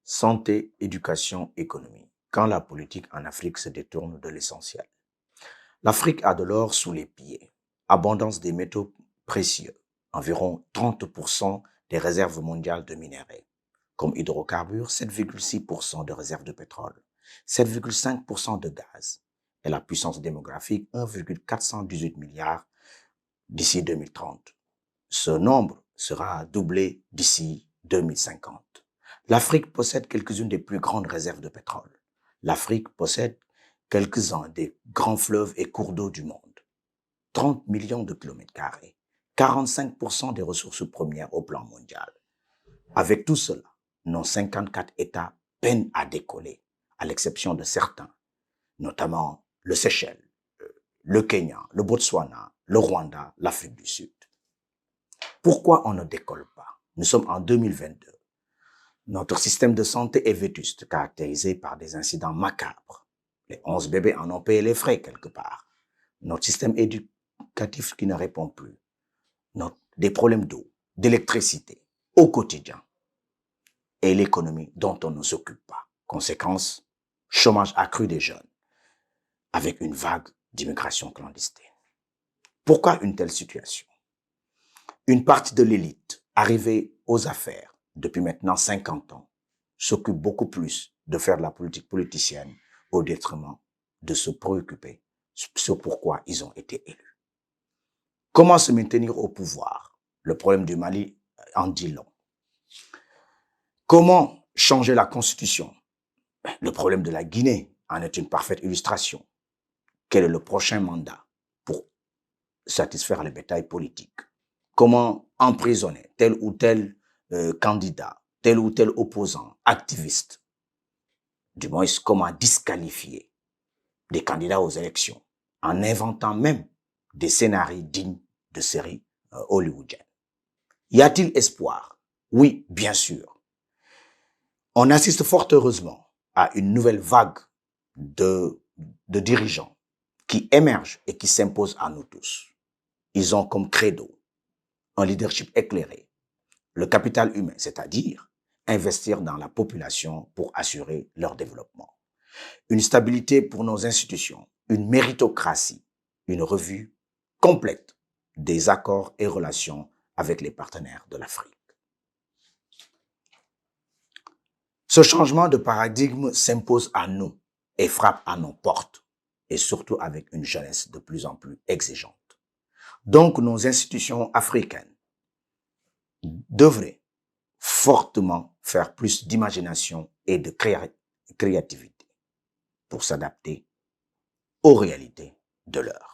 Santé, éducation, économie. Quand la politique en Afrique se détourne de l'essentiel. L'Afrique a de l'or sous les pieds, abondance des métaux précieux, environ 30% des réserves mondiales de minerais, comme hydrocarbures, 7,6% de réserves de pétrole, 7,5% de gaz, et la puissance démographique 1,418 milliards d'ici 2030. Ce nombre sera doublé d'ici 2050. L'Afrique possède quelques-unes des plus grandes réserves de pétrole. L'Afrique possède quelques-uns des grands fleuves et cours d'eau du monde. 30 millions de kilomètres carrés, 45% des ressources premières au plan mondial. Avec tout cela, nos 54 États peinent à décoller, à l'exception de certains, notamment le Seychelles, le Kenya, le Botswana, le Rwanda, l'Afrique du Sud. Pourquoi on ne décolle pas? Nous sommes en 2022. Notre système de santé est vétuste, caractérisé par des incidents macabres. Les 11 bébés en ont payé les frais quelque part. Notre système éducatif qui ne répond plus. Des problèmes d'eau, d'électricité au quotidien. Et l'économie dont on ne s'occupe pas. Conséquence, chômage accru des jeunes, avec une vague d'immigration clandestine. Pourquoi une telle situation? Une partie de l'élite, arrivée aux affaires depuis maintenant 50 ans, s'occupe beaucoup plus de faire de la politique politicienne au détriment de se préoccuper sur pourquoi ils ont été élus. Comment se maintenir au pouvoir? Le problème du Mali en dit long. Comment changer la constitution? Le problème de la Guinée en est une parfaite illustration. Quel est le prochain mandat pour satisfaire les bétails politiques? Comment emprisonner tel ou tel candidat, tel ou tel opposant, activiste? Du moins, comment disqualifier des candidats aux élections en inventant même des scénarios dignes de séries hollywoodiennes. Y a-t-il espoir? Oui, bien sûr. On assiste fort heureusement à une nouvelle vague de dirigeants qui émergent et qui s'imposent à nous tous. Ils ont comme credo un leadership éclairé, le capital humain, c'est-à-dire investir dans la population pour assurer leur développement, une stabilité pour nos institutions, une méritocratie, une revue complète des accords et relations avec les partenaires de l'Afrique. Ce changement de paradigme s'impose à nous et frappe à nos portes, et surtout avec une jeunesse de plus en plus exigeante. Donc, nos institutions africaines devraient fortement faire plus d'imagination et de créativité pour s'adapter aux réalités de l'heure.